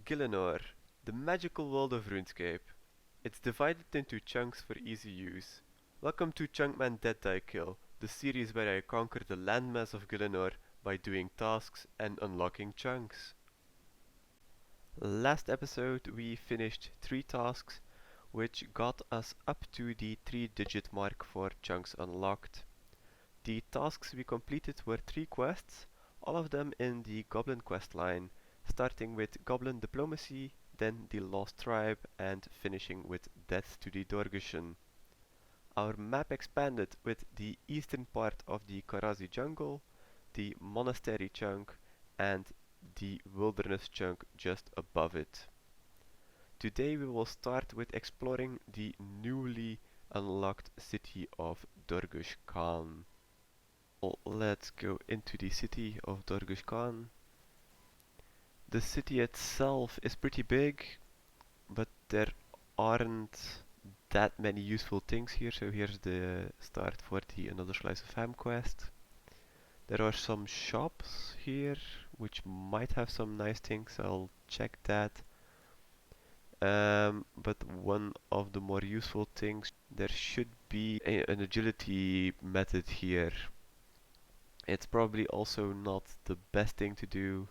Gielinor, the magical world of RuneScape. It's divided into chunks for easy use. Welcome to Chunkman Dead Die Kill, the series where I conquer the landmass of Gielinor by doing tasks and unlocking chunks. Last episode we finished 3 tasks which got us up to the 3-digit mark for chunks unlocked. The tasks we completed were 3 quests, all of them in the Goblin quest line, starting with Goblin Diplomacy, then the Lost Tribe, and finishing with Death to the Dorgushan. Our map expanded with the eastern part of the Karazi jungle, the monastery chunk, and the wilderness chunk just above it. Today we will start with exploring the newly unlocked city of Dorgush Khan. Let's go into the city of Dorgush Khan. The city itself is pretty big, but there aren't that many useful things here, so here's the start for the Another Slice of Ham quest. There are some shops here, which might have some nice things, I'll check that. But one of the more useful things, there should be an agility method here. It's probably also not the best thing to do.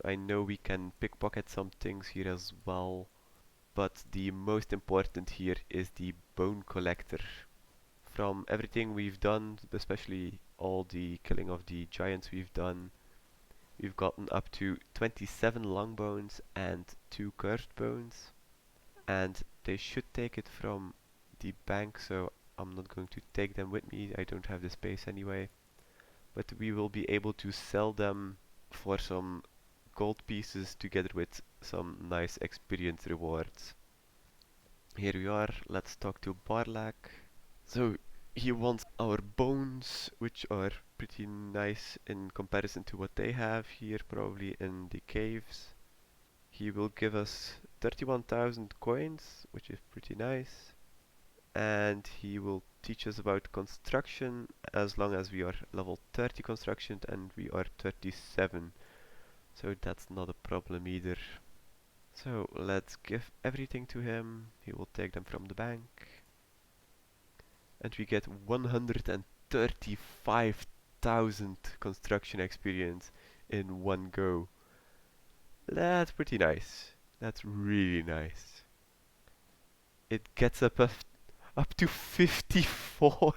I know we can pickpocket some things here as well, but the most important here is the bone collector. From everything we've done, especially all the killing of the giants we've done, we've gotten up to 27 long bones and 2 cursed bones, and they should take it from the bank, so I'm not going to take them with me, I don't have the space anyway. But we will be able to sell them for some gold pieces together with some nice experience rewards. Here we are, let's talk to Barlak. So he wants our bones, which are pretty nice in comparison to what they have here, probably in the caves. He will give us 31,000 coins, which is pretty nice. And he will teach us about construction as long as we are level 30 construction and we are 37, so that's not a problem either. So let's give everything to him, he will take them from the bank, and we get 135,000 construction experience in one go. That's pretty nice, that's really nice. It gets up to 54.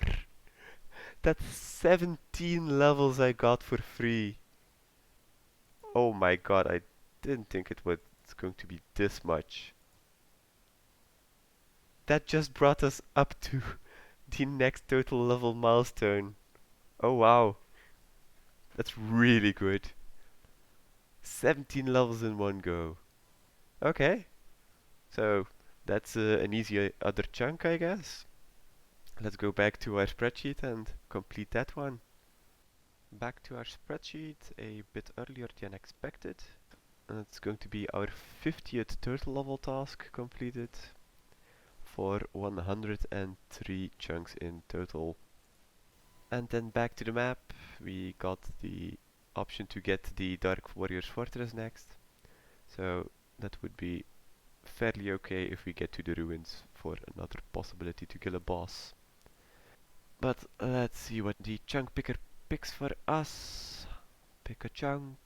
That's 17 levels I got for free. Oh my god, I didn't think it was going to be this much. That just brought us up to the next total level milestone. Oh wow, that's really good. 17 levels in one go. Okay, so that's an easy other chunk, I guess. Let's go back to our spreadsheet and complete that one. Back to our spreadsheet a bit earlier than expected. And it's going to be our 50th turtle level task completed for 103 chunks in total. And then back to the map, we got the option to get the Dark Warriors Fortress next. So that would be fairly okay if we get to the ruins for another possibility to kill a boss. But let's see what the chunk picker picks for us. Pick a chunk.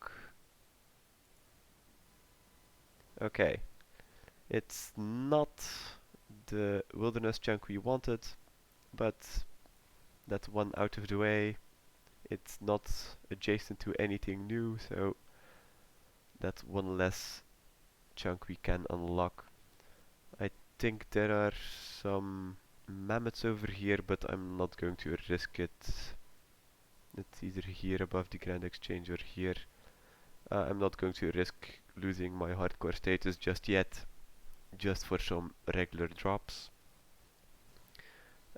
Okay, it's not the wilderness chunk we wanted, but that's one out of the way. It's not adjacent to anything new, so that's one less chunk we can unlock. I think there are some mammoths over here, but I'm not going to risk it. It's either here above the Grand Exchange or here. I'm not going to risk losing my hardcore status just yet, just for some regular drops.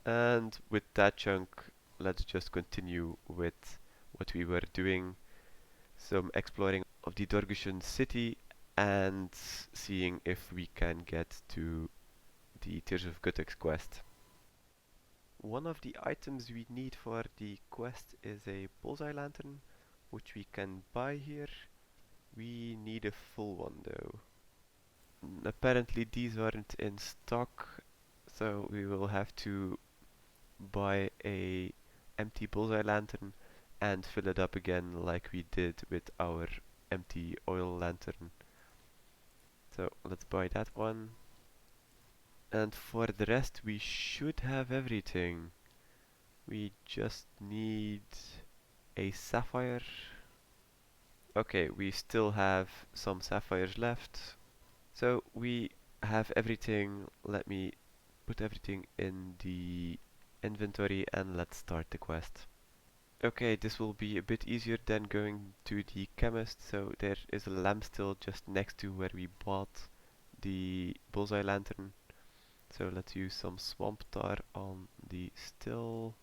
And with that chunk, let's just continue with what we were doing, some exploring of the Dorgushan city and seeing if we can get to the Tears of Guthix quest. One of the items we need for the quest is a bullseye lantern, which we can buy here. We need a full one though. Apparently these aren't in stock, so we will have to buy a empty bullseye lantern and fill it up again like we did with our empty oil lantern. So let's buy that one. And for the rest we should have everything. We just need a sapphire. Okay, we still have some sapphires left. So we have everything. Let me put everything in the inventory and let's start the quest. Okay, this will be a bit easier than going to the chemist. So there is a lamp still just next to where we bought the bullseye lantern. So let's use some swamp tar on the still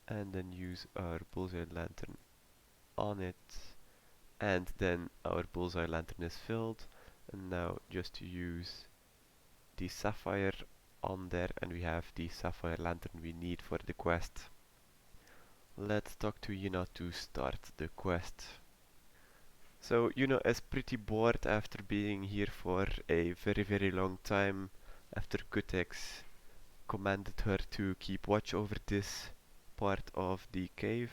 and then use our bullseye lantern on it. And then our bullseye lantern is filled. And now just use the sapphire on there and we have the sapphire lantern we need for the quest. Let's talk to Yuna to start the quest. So Yuna is pretty bored after being here for a very long time after Guthix commanded her to keep watch over this part of the cave.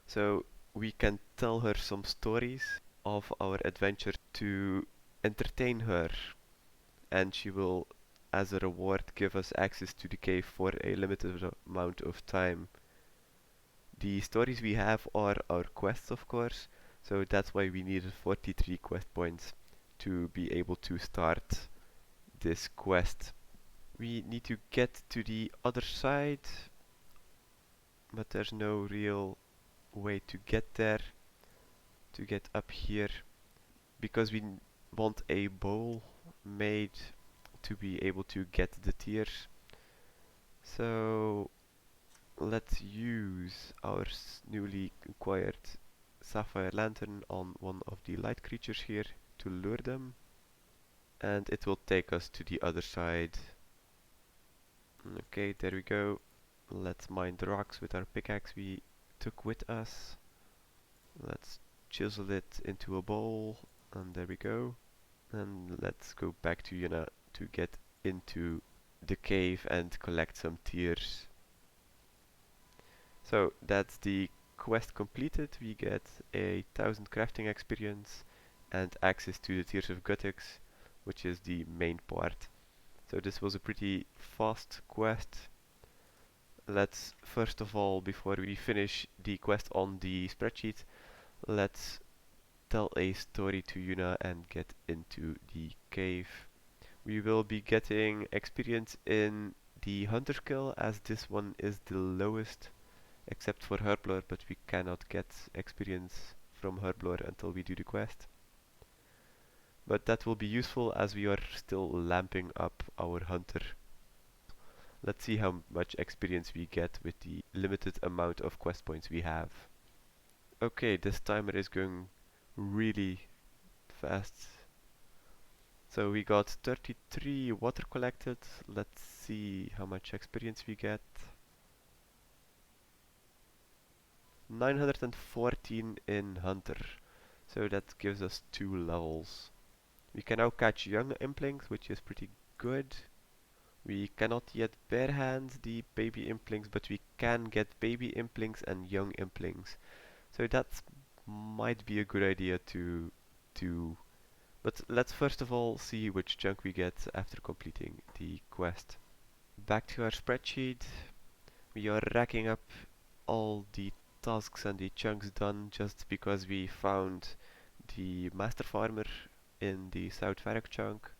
So we can tell her some stories of our adventure to entertain her, and she will, as a reward, give us access to the cave for a limited amount of time. The stories we have are our quests, of course, so that's why we needed 43 quest points to be able to start this quest. We need to get to the other side, but there's no real way to get there, to get up here, because we want a bowl made to be able to get the tears. So let's use our newly acquired sapphire lantern on one of the light creatures here to lure them, and it will take us to the other side. Okay, there we go. Let's mine the rocks with our pickaxe we took with us. Let's chisel it into a bowl, and there we go. And let's go back to Yuna to get into the cave and collect some tears. So that's the quest completed. We get 1,000 crafting experience and access to the Tears of Guthix, which is the main part. So this was a pretty fast quest. Let's first of all, before we finish the quest on the spreadsheet, let's tell a story to Yuna and get into the cave. We will be getting experience in the hunter skill, as this one is the lowest except for Herblore, but we cannot get experience from Herblore until we do the quest. But that will be useful as we are still lamping up our hunter. Let's see how much experience we get with the limited amount of quest points we have. Okay, this timer is going really fast. So we got 33 water collected. Let's see how much experience we get. 914 in Hunter. So that gives us 2 levels. We can now catch young implings, which is pretty good. We cannot yet barehand the baby implings, but we can get baby implings and young implings. So that might be a good idea to do. But let's first of all see which chunk we get after completing the quest. Back to our spreadsheet. We are racking up all the tasks and the chunks done just because we found the master farmer in the South Varrock chunk.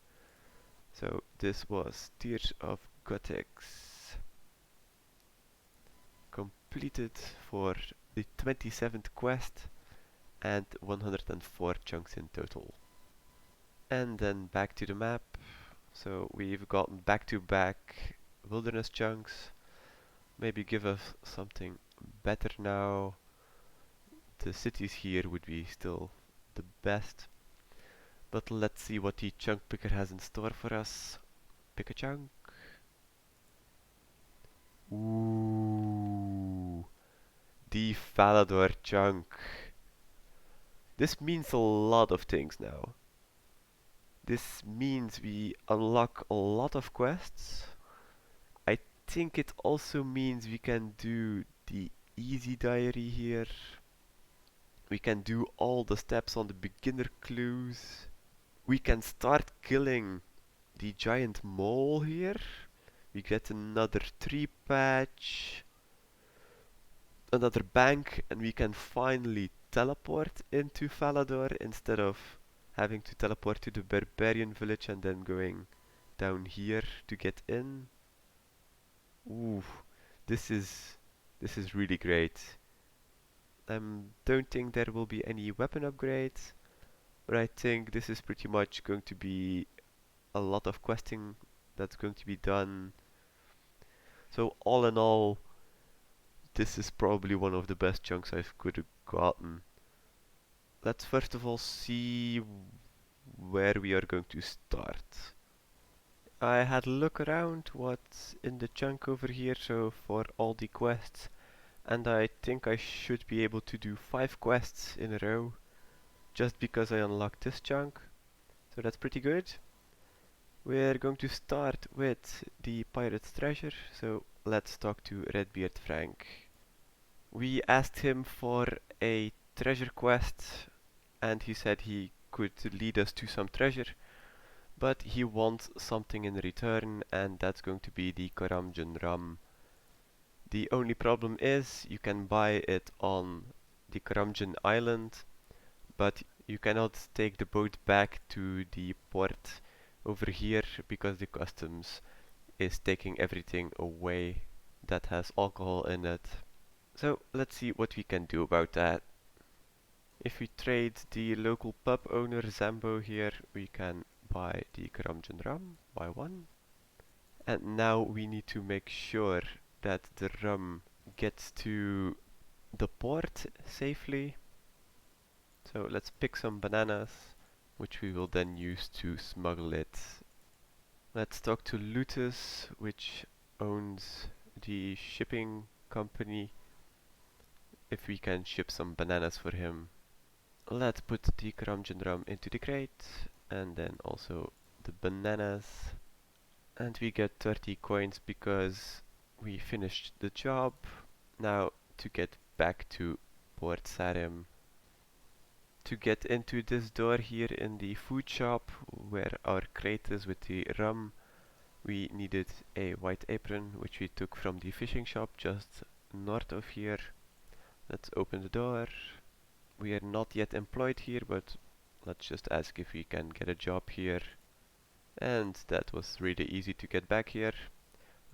So this was Tears of Guthix, completed for the 27th quest and 104 chunks in total. And then back to the map. So we've gotten back-to-back wilderness chunks. Maybe give us something better now. The cities here would be still the best. But let's see what the chunk picker has in store for us. Pick a chunk. Ooh, the Falador chunk. This means a lot of things now. This means we unlock a lot of quests. I think it also means we can do the easy diary here. We can do all the steps on the beginner clues. We can start killing the giant mole here. We get another tree patch, another bank, and we can finally teleport into Falador instead of having to teleport to the barbarian village and then going down here to get in. Ooh, this is this is really great. I don't think there will be any weapon upgrades, but I think this is pretty much going to be a lot of questing that's going to be done. So all in all, this is probably one of the best chunks I've could have gotten. Let's first of all see where we are going to start. I had a look around what's in the chunk over here, so for all the quests, and I think I should be able to do 5 quests in a row, just because I unlocked this chunk, so that's pretty good. We're going to start with the pirate's treasure, so let's talk to Redbeard Frank. We asked him for a treasure quest, and he said he could lead us to some treasure, but he wants something in return, and that's going to be the Karamjan rum. The only problem is you can buy it on the Karamjan island, but you cannot take the boat back to the port over here because the customs is taking everything away that has alcohol in it. So let's see what we can do about that. If we trade the local pub owner Zambo here, we can buy the Karamjan rum, buy one. And now we need to make sure that the rum gets to the port safely. So let's pick some bananas, which we will then use to smuggle it. Let's talk to Lutus, which owns the shipping company, if we can ship some bananas for him. Let's put the Karamjan rum into the crate, and then also the bananas. And we get 30 coins because we finished the job. Now to get back to Port Sarim. To get into this door here in the food shop where our crate is with the rum, we needed a white apron, which we took from the fishing shop just north of here. Let's open the door. We are not yet employed here, but let's just ask if we can get a job here. And that was really easy to get back here.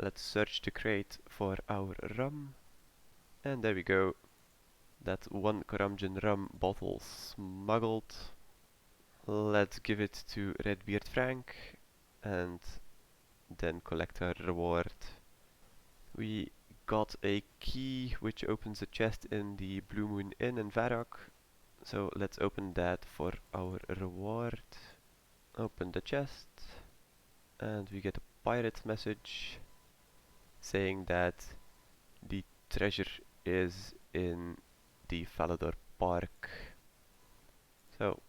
Let's search the crate for our rum. And there we go. That one Karamjan rum bottle smuggled. Let's give it to Redbeard Frank and then collect our reward. We got a key which opens a chest in the Blue Moon Inn in Varrock. So let's open that for our reward. Open the chest and we get a pirate message saying that the treasure is in the Falador Park. So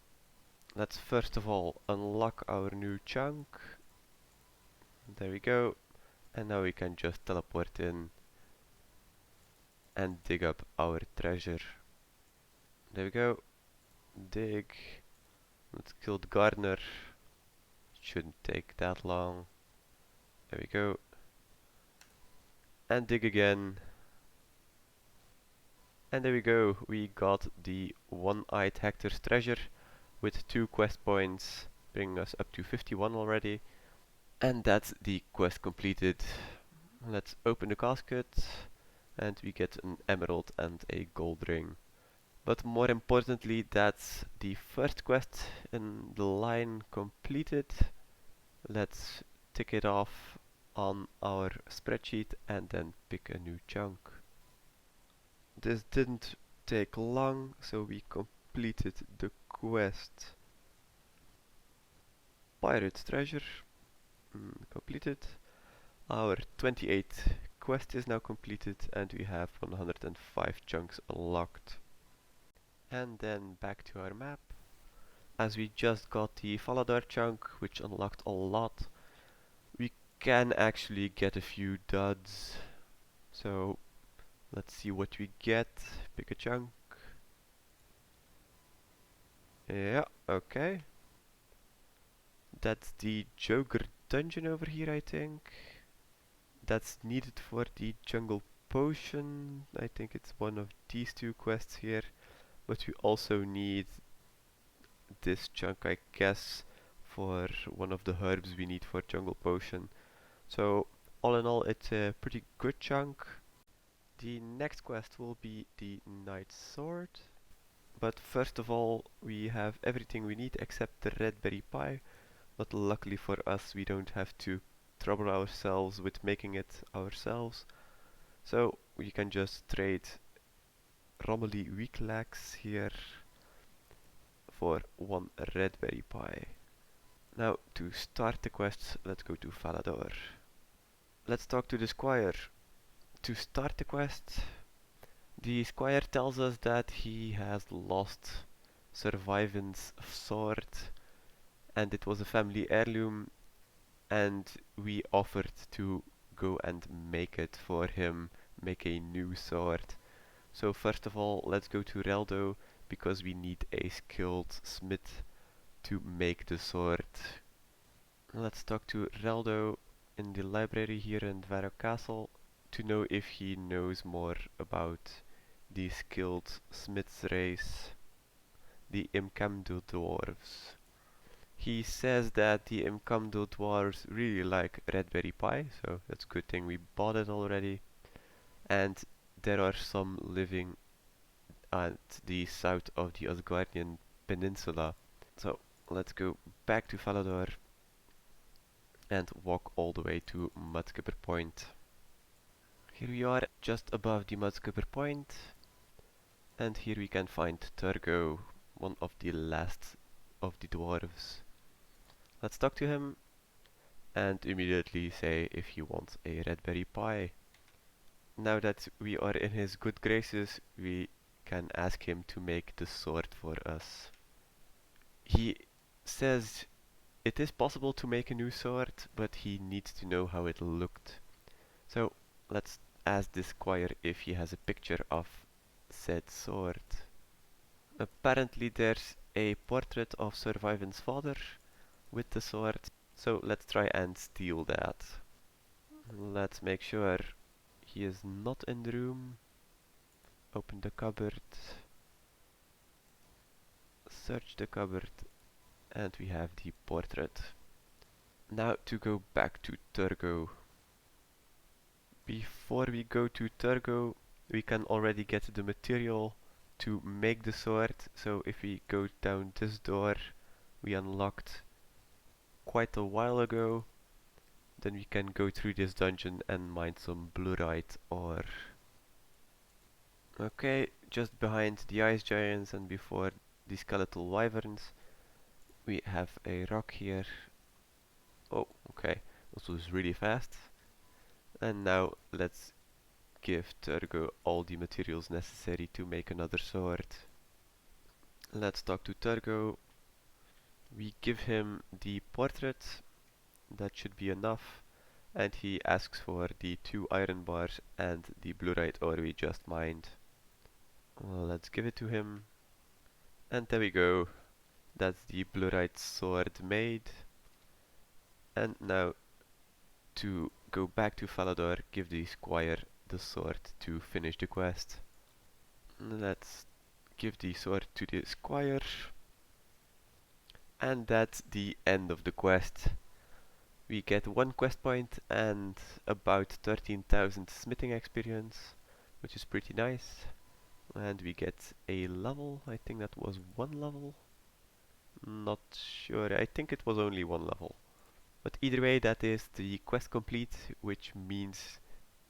let's first of all unlock our new chunk. There we go. And now we can just teleport in and dig up our treasure. There we go. Dig. Let's kill the gardener. Shouldn't take that long. There we go. And dig again. And there we go. We got the one-eyed Hector's treasure with 2 quest points, bringing us up to 51 already. And that's the quest completed. Let's open the casket and we get an emerald and a gold ring. But more importantly, that's the first quest in the line completed. Let's tick it off on our spreadsheet and then pick a new chunk. This didn't take long, so we completed the quest. Pirate's treasure completed. Our 28th quest is now completed and we have 105 chunks unlocked. And then back to our map. As we just got the Faladar chunk, which unlocked a lot, we can actually get a few duds. So let's see what we get. Pick a chunk. Yeah, okay. That's the Joker dungeon over here, I think. That's needed for the jungle potion. I think it's one of these two quests here. But we also need this chunk, I guess, for one of the herbs we need for jungle potion. So all in all, it's a pretty good chunk. The next quest will be the Knight's Sword. But first of all, we have everything we need except the red berry pie. But luckily for us, we don't have to trouble ourselves with making it ourselves. So we can just trade Romilly Weeklax here for one red berry pie. Now to start the quest, let's go to Falador. Let's talk to the squire. To start the quest, the squire tells us that he has lost Survivance sword and it was a family heirloom, and we offered to go and make it for him, make a new sword. So first of all, let's go to Reldo because we need a skilled smith to make the sword. Let's talk to Reldo in the library here in Dvarro Castle to know if he knows more about the skilled smith's race, the Imkamdo dwarves. He says that the Imkamdo dwarves really like red berry pie, so that's a good thing we bought it already. And there are some living at the south of the Asgardian peninsula. So let's go back to Falador and walk all the way to Mudskipper Point. Here we are just above the Mudskipper Point, and here we can find Turgo, one of the last of the dwarves. Let's talk to him and immediately say if he wants a red berry pie. Now that we are in his good graces, we can ask him to make the sword for us. He says it is possible to make a new sword, but he needs to know how it looked. So let's ask the squire if he has a picture of said sword. Apparently there's a portrait of Survivance father with the sword, so let's try and steal that. Let's make sure he is not in the room. Open the cupboard, search the cupboard, and we have the portrait. Now to go back to Turgo. Before we go to Turgo, we can already get the material to make the sword. So if we go down this door we unlocked quite a while ago, then we can go through this dungeon and mine some blurite ore. Okay, just behind the ice giants and before the skeletal wyverns we have a rock here. Oh, okay, this was really fast. And now let's give Turgo all the materials necessary to make another sword. Let's talk to Turgo. We give him the portrait, that should be enough, and he asks for the 2 iron bars and the blurite ore we just mined. Well, let's give it to him, and there we go. That's the blurite sword made. And now to go back to Falador, give the squire the sword to finish the quest. Let's give the sword to the squire. And that's the end of the quest. We get 1 quest point and about 13,000 smithing experience, which is pretty nice. And we get a level. I think that was 1 level. Not sure, I think it was only 1 level. But either way, that is the quest complete, which means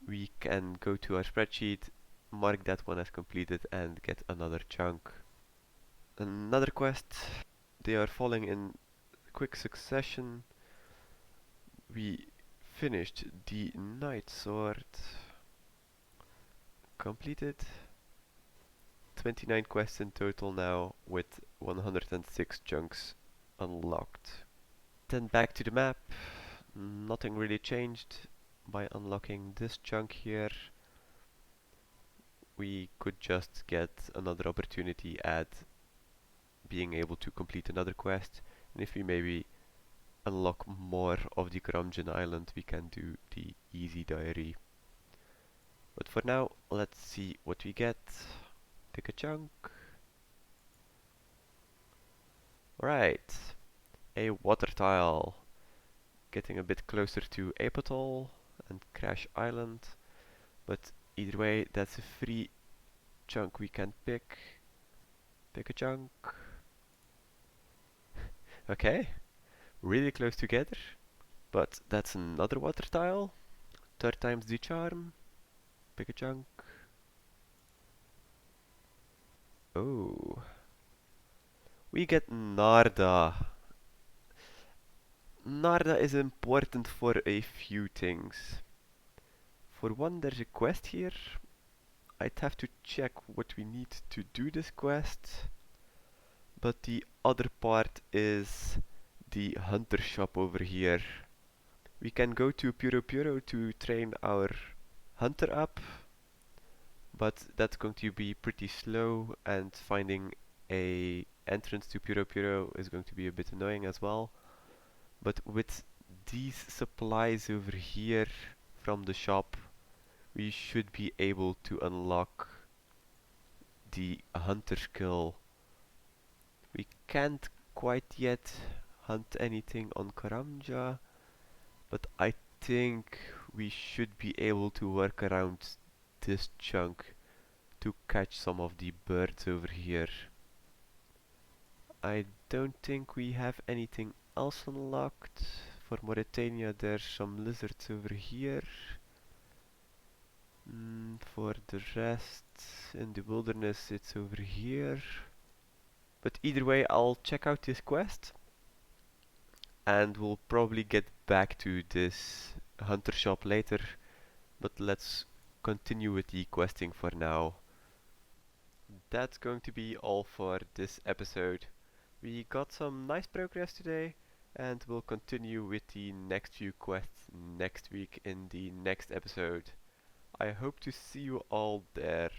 we can go to our spreadsheet, mark that one as completed and get another chunk. Another quest, they are falling in quick succession. We finished the Night Sword, completed. 29 quests in total now with 106 chunks unlocked. Then back to the map. Nothing really changed. By unlocking this chunk here, we could just get another opportunity at being able to complete another quest. And if we maybe unlock more of the Karamjan Island, we can do the easy diary. But for now, let's see what we get. Pick a chunk. Right, a water tile. Getting a bit closer to Apatol and Crash Island. But either way, that's a free chunk we can pick. Pick a chunk. Okay, really close together. But that's another water tile. Third time's the charm. Pick a chunk. Oh. We get Narda. Narda is important for a few things. For one, there's a quest here. I'd have to check what we need to do this quest. But the other part is the hunter shop over here. We can go to Puro Puro to train our hunter up, but that's going to be pretty slow, and finding a entrance to Puro Puro is going to be a bit annoying as well. But with these supplies over here from the shop, we should be able to unlock the hunter skill. We can't quite yet hunt anything on Karamja, but I think we should be able to work around this chunk to catch some of the birds over here. I don't think we have anything else unlocked. For Mauritania there's some lizards over here. For the rest, in the wilderness it's over here. But either way, I'll check out this quest, and we'll probably get back to this hunter shop later. But let's continue with the questing for now. That's going to be all for this episode. We got some nice progress today, and we'll continue with the next few quests next week in the next episode. I hope to see you all there.